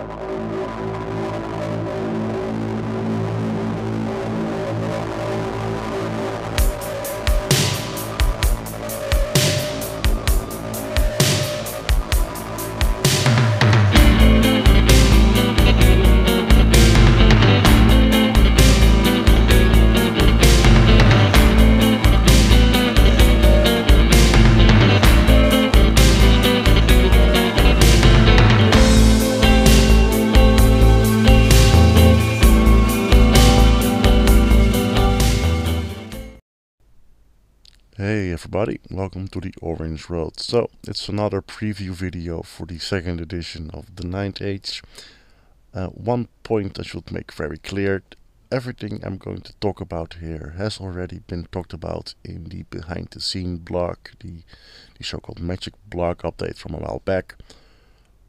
Hey everybody, welcome to the Orange Road. So, it's another preview video for the second edition of the Ninth Age. One point I should make very clear, everything I'm going to talk about here has already been talked about in the behind the scene blog, the so-called magic blog update from a while back.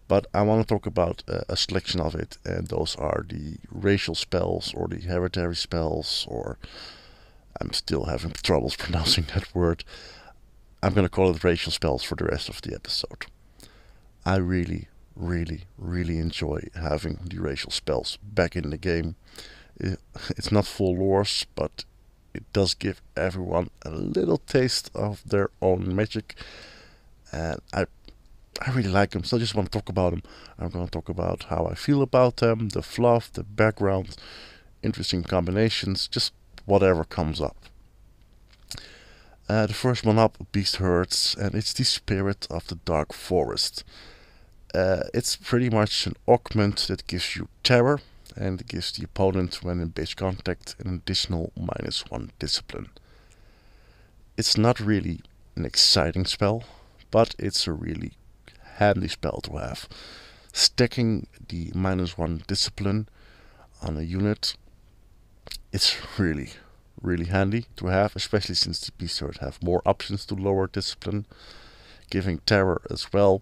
But I want to talk about a selection of it, and those are the racial spells or the heritary spells, or I'm still having troubles pronouncing that word. I'm gonna call it racial spells for the rest of the episode. I really enjoy having the racial spells back in the game. It's not full lores, but it does give everyone a little taste of their own magic, and I really like them, so I just want to talk about them. I'm going to talk about how I feel about them, the fluff, the background, interesting combinations, just whatever comes up. The first one up, Beast Herds, and it's the Spirit of the Dark Forest. It's pretty much an augment that gives you terror, and it gives the opponent, when in base contact, an additional -1 discipline. It's not really an exciting spell, but it's a really handy spell to have. Stacking the -1 discipline on a unit, it's really handy to have, especially since the Beast Herd have more options to lower discipline, giving terror as well.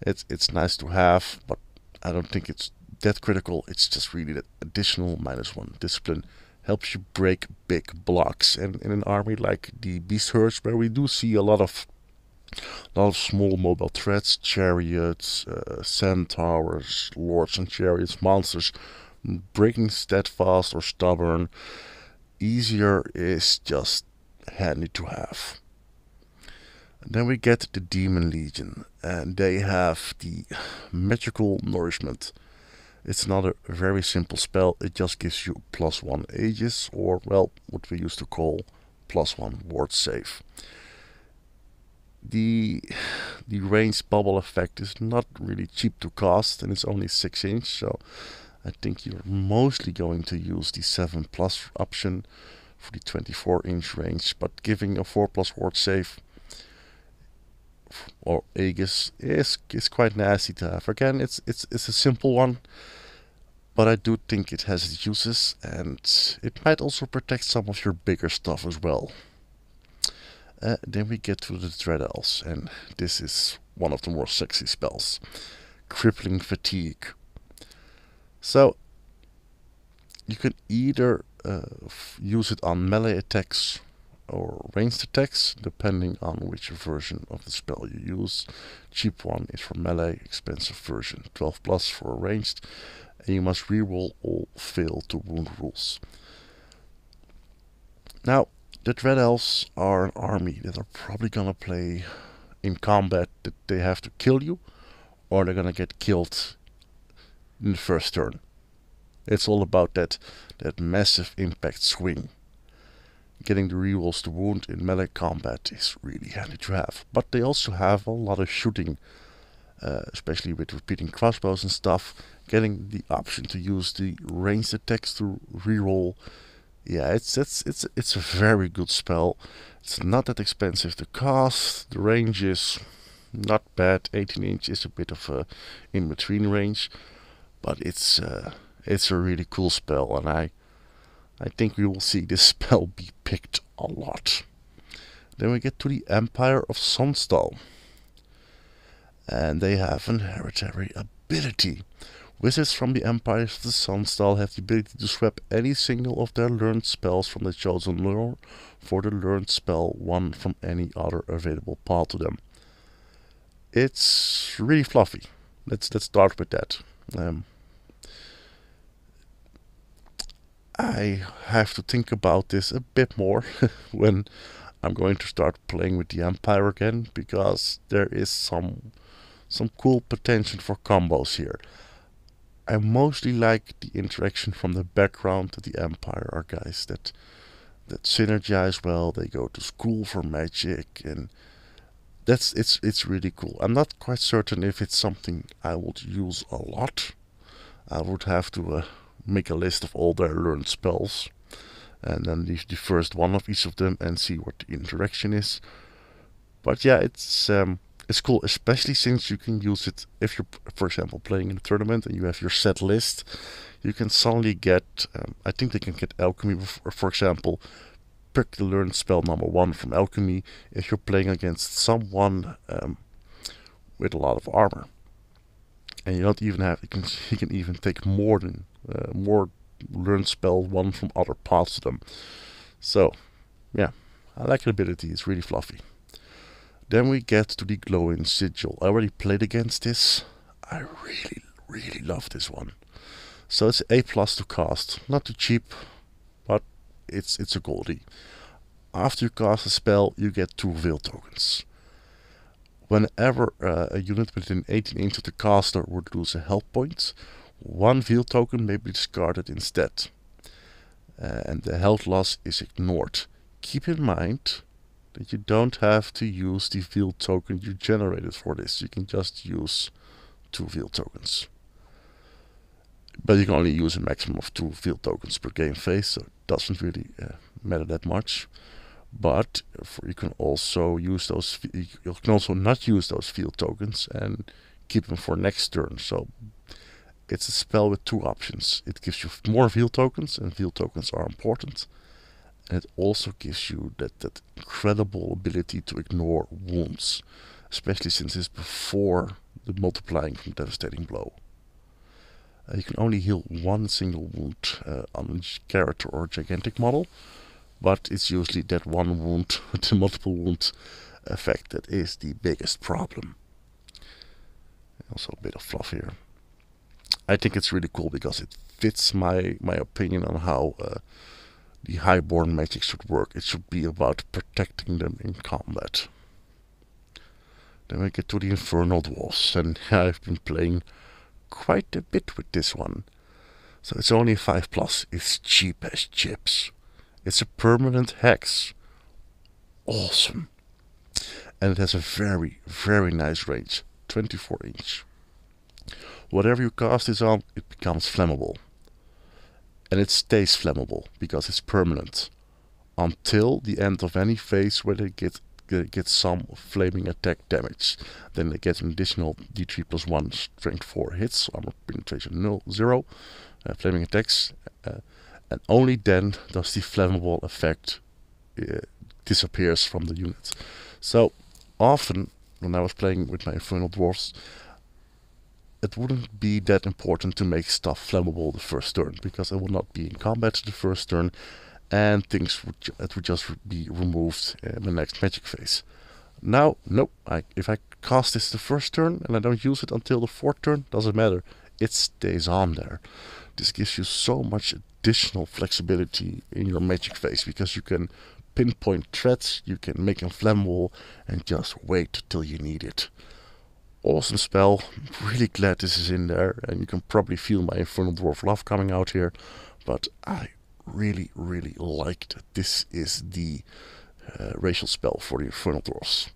It's nice to have, but I don't think it's that critical. It's just really that additional -1 discipline helps you break big blocks, and in an army like the Beast Herds, where we do see a lot of small mobile threats, chariots, centaurs, lords and chariots, monsters, breaking steadfast or stubborn, easier is just handy to have. And then we get the Daemon Legion, and they have the magical nourishment. It's another very simple spell. It just gives you +1 Aegis, or well, what we used to call +1 ward save. The range bubble effect is not really cheap to cast, and it's only 6 inch, so I think you're mostly going to use the 7+ option for the 24 inch range, but giving a 4+ ward save or Aegis is quite nasty to have. Again, it's a simple one, but I do think it has its uses, and it might also protect some of your bigger stuff as well. Then we get to the Dread Elves, and this is one of the more sexy spells. Crippling Fatigue. So, you can either use it on melee attacks or ranged attacks, depending on which version of the spell you use. Cheap one is for melee, expensive version 12+ for ranged, and you must reroll all fail to wound rules. Now, the Dread Elves are an army that are probably gonna play in combat that they have to kill you, or they're gonna get killed in the first turn. It's all about that massive impact swing. Getting the rerolls to wound in melee combat is really handy to have. But they also have a lot of shooting, especially with repeating crossbows and stuff. Getting the option to use the ranged attacks to reroll. Yeah, it's a very good spell. It's not that expensive to cast. The range is not bad. 18 inch is a bit of a in-between range, but it's a really cool spell, and I think we will see this spell be picked a lot. Then we get to the Empire of Sonnstahl, and they have an hereditary ability. Wizards from the Empire of the Sonnstahl have the ability to swap any single of their learned spells from the chosen lore for the learned spell one from any other available path to them. It's really fluffy. Let's start with that. Um, I have to think about this a bit more when I'm going to start playing with the Empire again, because there is some cool potential for combos here. I mostly like the interaction from the background that the Empire are guys that synergize well. They go to school for magic, and it's really cool. I'm not quite certain if it's something I would use a lot. I would have to make a list of all their learned spells, and then leave the first one of each of them and see what the interaction is. But yeah, it's cool, especially since you can use it if you're, for example, playing in a tournament and you have your set list. You can suddenly get, I think they can get alchemy, for example, pick the learned spell number 1 from alchemy if you're playing against someone with a lot of armor. And you don't even have, you can even take more learned spell 1 from other paths to them. So, yeah, I like the ability, it's really fluffy. Then we get to the glowing sigil. I already played against this. I really love this one. So it's A+ to cast, not too cheap, but it's a goldie. After you cast a spell, you get 2 veil tokens. Whenever a unit within 18 inches of the caster would lose a health point, 1 veil token may be discarded instead. And the health loss is ignored. Keep in mind that you don't have to use the veil token you generated for this. You can just use 2 veil tokens. But you can only use a maximum of 2 veil tokens per game phase, so it doesn't really matter that much. But you can also use those. You can also not use those veil tokens and keep them for next turn. So it's a spell with 2 options. It gives you more veil tokens, and veil tokens are important. And it also gives you that incredible ability to ignore wounds, especially since it's before the multiplying from Devastating Blow. You can only heal 1 single wound on each character or gigantic model, but it's usually that 1 wound with the multiple wound effect that is the biggest problem. Also a bit of fluff here. I think it's really cool because it fits my opinion on how the Highborn magic should work. It should be about protecting them in combat. Then we get to the Infernal Dwarfs, and I've been playing quite a bit with this one. So it's only 5+, it's cheap as chips. It's a permanent hex. Awesome. And it has a very nice range, 24 inch. Whatever you cast this on, it becomes flammable. And it stays flammable, because it's permanent, until the end of any phase where they get some flaming attack damage. Then they get an additional D3+1 strength 4 hits, armor penetration 0, flaming attacks, and only then does the flammable effect disappears from the unit. So often when I was playing with my Infernal Dwarfs, it wouldn't be that important to make stuff flammable the first turn, because I would not be in combat the first turn, and things would just be removed in the next magic phase. Now, nope, if I cast this the first turn and I don't use it until the 4th turn, doesn't matter, it stays on there. This gives you so much additional flexibility in your magic phase, because you can pinpoint threats, you can make them flammable, and just wait till you need it. Awesome spell, really glad this is in there, and you can probably feel my Infernal Dwarf love coming out here, but I really like that this is the racial spell for the Infernal Dwarfs.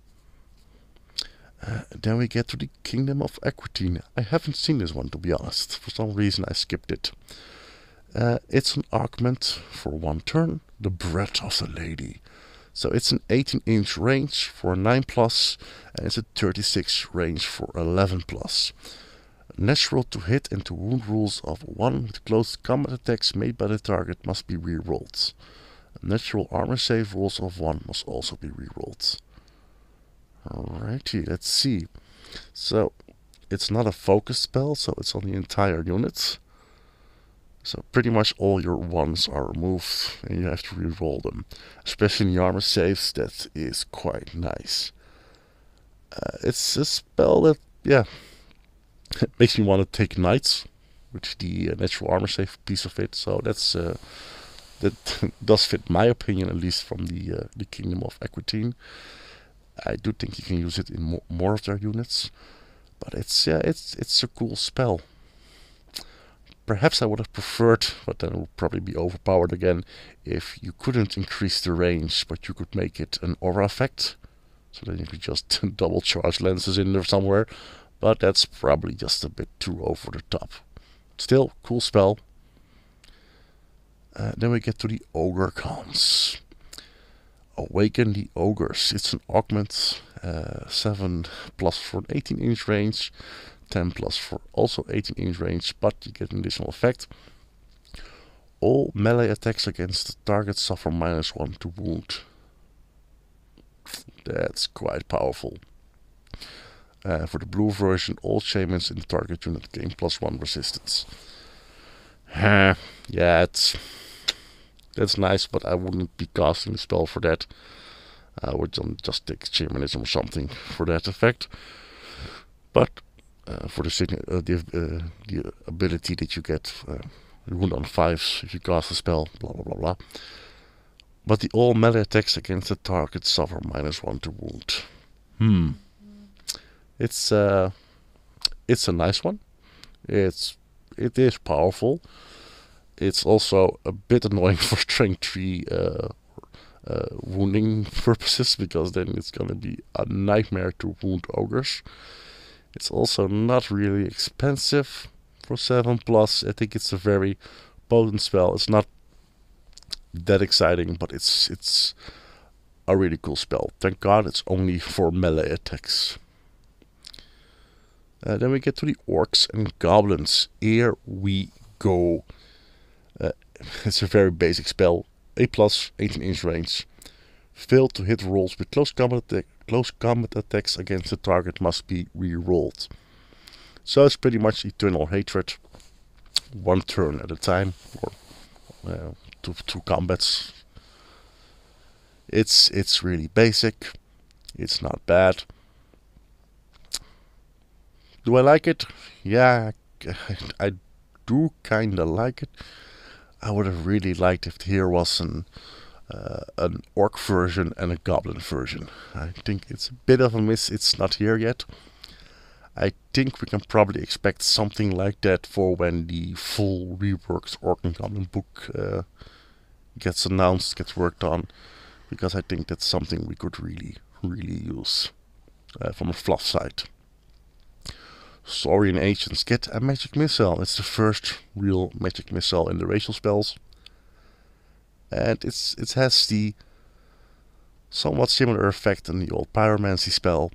Then we get to the Kingdom of Equitaine. I haven't seen this one, to be honest. For some reason I skipped it. It's an augment for 1 turn, the Breath of the Lady. So it's an 18-inch range for 9+, and it's a 36 range for 11+. Natural to hit and to wound rules of 1 with close combat attacks made by the target must be rerolled. Natural armor save rolls of 1 must also be rerolled. Alrighty, let's see. So it's not a focus spell, so it's on the entire unit. So pretty much all your 1s are removed, and you have to reroll them. Especially in the armor saves, that is quite nice. It's a spell that, yeah, Makes me want to take knights, with the natural armor save piece of it. So that's that does fit my opinion, at least from the Kingdom of Equitaine. I do think you can use it in more of their units, but it's a cool spell. Perhaps I would have preferred, but then it would probably be overpowered again, if you couldn't increase the range, but you could make it an aura effect. So then you could just double charge lenses in there somewhere. But that's probably just a bit too over the top. Still, cool spell. Then we get to the Ogre Khans. Awaken the Ogres. It's an augment. 7 plus for an 18-inch range. 10 plus for also 18-inch range, but you get an additional effect. All melee attacks against the target suffer -1 to wound. That's quite powerful. For the blue version, all shamans in the target unit gain +1 resistance. Yeah, that's nice, but I wouldn't be casting the spell for that. I would just take shamanism or something for that effect. But for the ability that you get wound on 5s if you cast a spell, blah blah blah blah. But the all melee attacks against the target suffer -1 to wound. It's a nice one. It is powerful. It's also a bit annoying for strength 3 wounding purposes, because then it's gonna be a nightmare to wound ogres. It's also not really expensive for 7+. I think it's a very potent spell. It's not that exciting, but it's a really cool spell. Thank God it's only for melee attacks. Then we get to the Orcs and Goblins. Here we go. It's a very basic spell. A+, 18-inch range. Fail to hit rolls with close combat attacks against the target must be re-rolled. So it's pretty much Eternal Hatred. 1 turn at a time, or two combats. It's really basic. It's not bad. Do I like it? Yeah, I do kinda like it. I would have really liked if here was an orc version and a goblin version. I think it's a bit of a miss. It's not here yet. I think we can probably expect something like that for when the full reworked Orc and Goblin book gets announced, gets worked on, because I think that's something we could really use from a fluff side. Saurian Ancients get a magic missile. It's the first real magic missile in the racial spells. And it has the somewhat similar effect in the old pyromancy spell.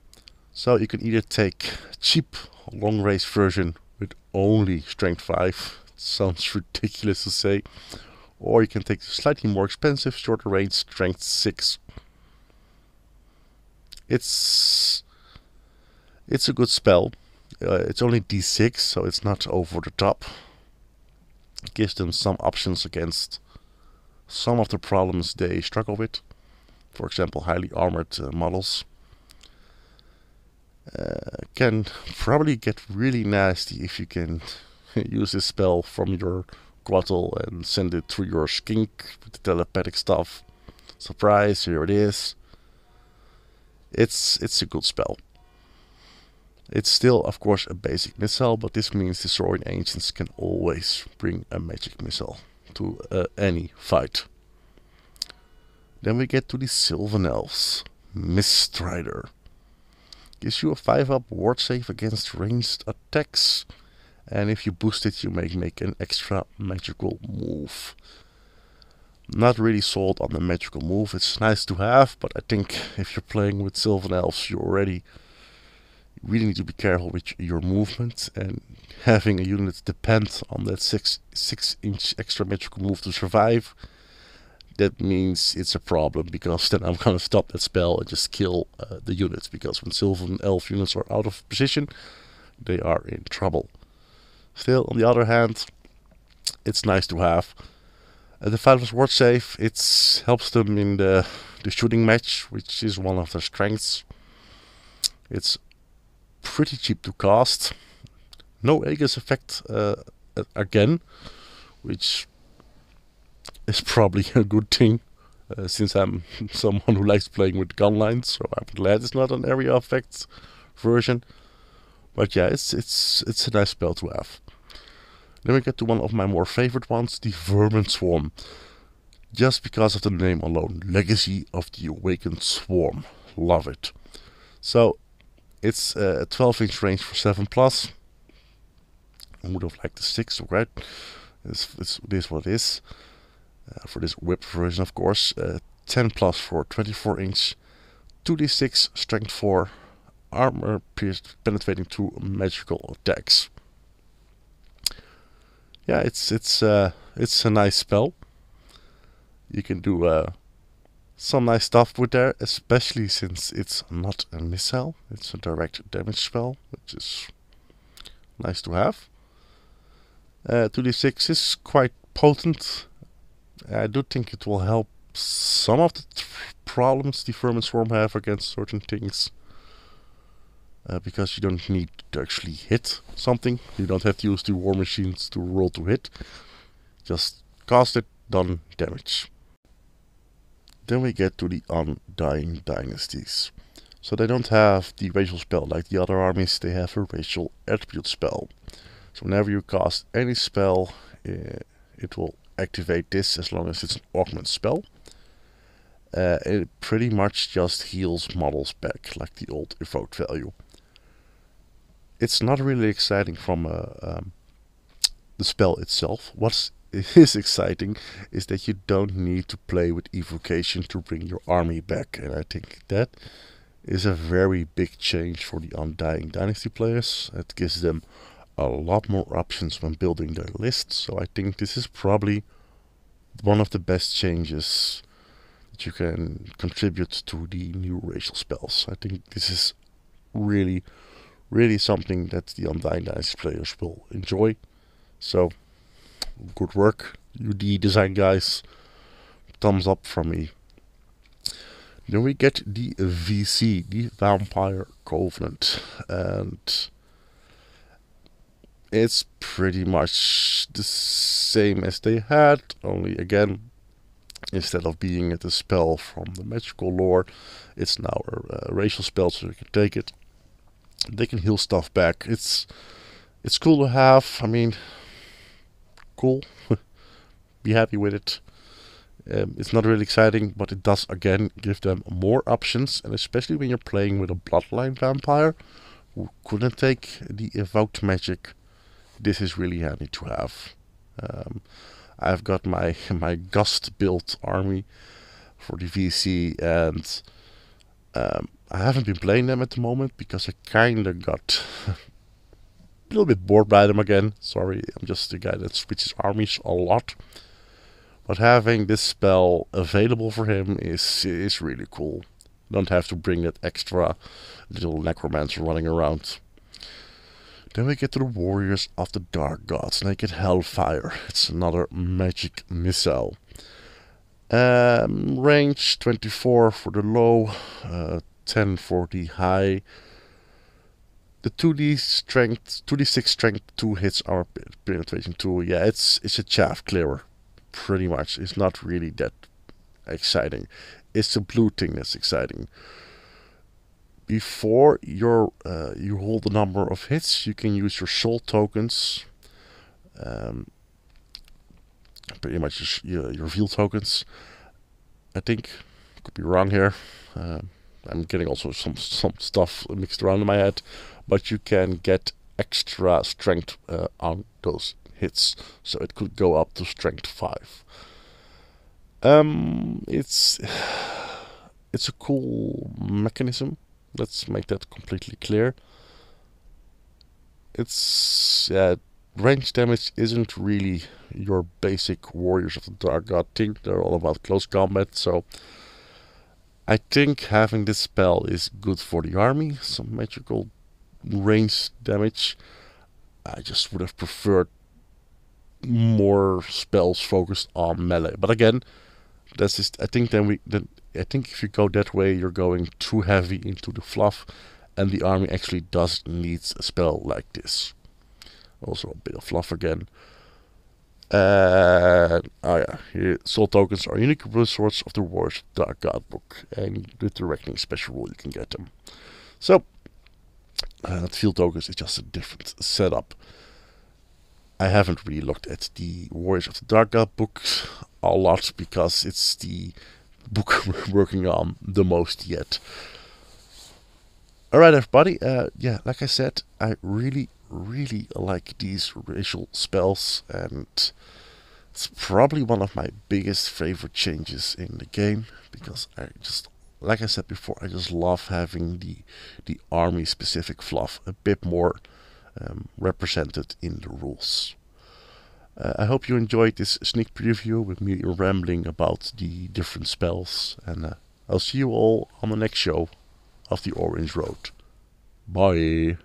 So you can either take a cheap long range version with only strength 5. It sounds ridiculous to say. Or you can take the slightly more expensive shorter range strength 6. It's a good spell. It's only D6, so it's not over the top. It gives them some options against some of the problems they struggle with. For example, highly armored models. Can probably get really nasty if you can use this spell from your Grottle and send it through your skink with the telepathic stuff. Surprise, here it is. It's a good spell. It's still, of course, a basic missile, but this means the Saurian Ancients can always bring a magic missile to any fight. Then we get to the Sylvan Elves. Miststrider. Gives you a 5-up ward save against ranged attacks. And if you boost it, you may make an extra magical move. Not really sold on the magical move. It's nice to have, but I think if you're playing with Sylvan Elves, you really need to be careful with your movement, and having a unit depend on that 6-inch extra magical move to survive, that means it's a problem, because then I'm gonna stop that spell and just kill the units, because when Sylvan Elf units are out of position, they are in trouble. Still, on the other hand, it's nice to have. The 5+ ward save, it helps them in the shooting match, which is one of their strengths. It's pretty cheap to cast. No Aegis effect again, which is probably a good thing, since I'm someone who likes playing with gun lines, so I'm glad it's not an area effects version. But yeah, it's a nice spell to have. Then we get to one of my more favorite ones, the Vermind Swarm. Just because of the name alone, Legacy of the Awakened Swarm. Love it. So, it's a 12-inch range for 7+. I would have liked the 6, right? This is what it is. For this whip version, of course. 10+ for 24-inch. 2d6, strength 4. Armor penetrating to magical attacks. Yeah, it's a nice spell. You can do some nice stuff with there, especially since it's not a missile. It's a direct damage spell, which is nice to have. 2d6 is quite potent. I do think it will help some of the problems the Vermind Swarm have against certain things. Because you don't need to actually hit something. You don't have to use the war machines to roll to hit. Just cast it, done damage. Then we get to the Undying Dynasties. So they don't have the racial spell like the other armies, they have a racial attribute spell. So whenever you cast any spell, it will activate this as long as it's an augment spell. It pretty much just heals models back, like the old evoked value. It's not really exciting from the spell itself. What is exciting is that you don't need to play with evocation to bring your army back, and I think that is a very big change for the Undying Dynasty players. It gives them a lot more options when building their list, so I think this is probably one of the best changes that you can contribute to the new racial spells. I think this is really something that the Undying Dynasty players will enjoy. So, good work, UD design guys. Thumbs up from me. Then we get the VC, the Vampire Covenant, and it's pretty much the same as they had, only again, instead of being a spell from the magical lore, it's now a racial spell, so you can take it. They can heal stuff back. It's cool to have. I mean, cool. Be happy with it. It's not really exciting, but it does again give them more options, and especially when you're playing with a bloodline vampire who couldn't take the evoked magic, this is really handy to have. I've got my Gust built army for the VC, and I haven't been playing them at the moment because I kinda got a little bit bored by them again. Sorry, I'm just a guy that switches armies a lot. But having this spell available for him is really cool. Don't have to bring that extra little necromancer running around. Then we get to the Warriors of the Dark Gods. Naked Hellfire. It's another magic missile. Range 24 for the low, 10 for the high. The 2d6 strength 2 hits our penetration 2. Yeah, it's a chaff clearer, pretty much. It's not really that exciting. It's the blue thing that's exciting. Before you hold the number of hits, you can use your soul tokens. Pretty much your reveal tokens. I think, could be wrong here. I'm getting also some stuff mixed around in my head, but you can get extra strength on those hits, so it could go up to strength 5. It's a cool mechanism. Let's make that completely clear. It's range damage isn't really your basic Warriors of the Dark God thing. They're all about close combat, so I think having this spell is good for the army. Some magical range damage. I just would have preferred more spells focused on melee. But again, that's just, I think if you go that way, you're going too heavy into the fluff, and the army actually does need a spell like this. Also a bit of fluff again. Oh yeah, here, soul tokens are unique resource of the Warriors Dark God book, and with the Reckoning special rule you can get them. So, field tokens is just a different setup. I haven't really looked at the Warriors of the Dark God book a lot, because it's the book we're working on the most yet. Alright everybody, yeah, like I said, I really like these racial spells, and it's probably one of my biggest favorite changes in the game, because I just, like I said before, I just love having the army specific fluff a bit more represented in the rules. I hope you enjoyed this sneak preview with me rambling about the different spells, and I'll see you all on the next show of the Orange Road. Bye!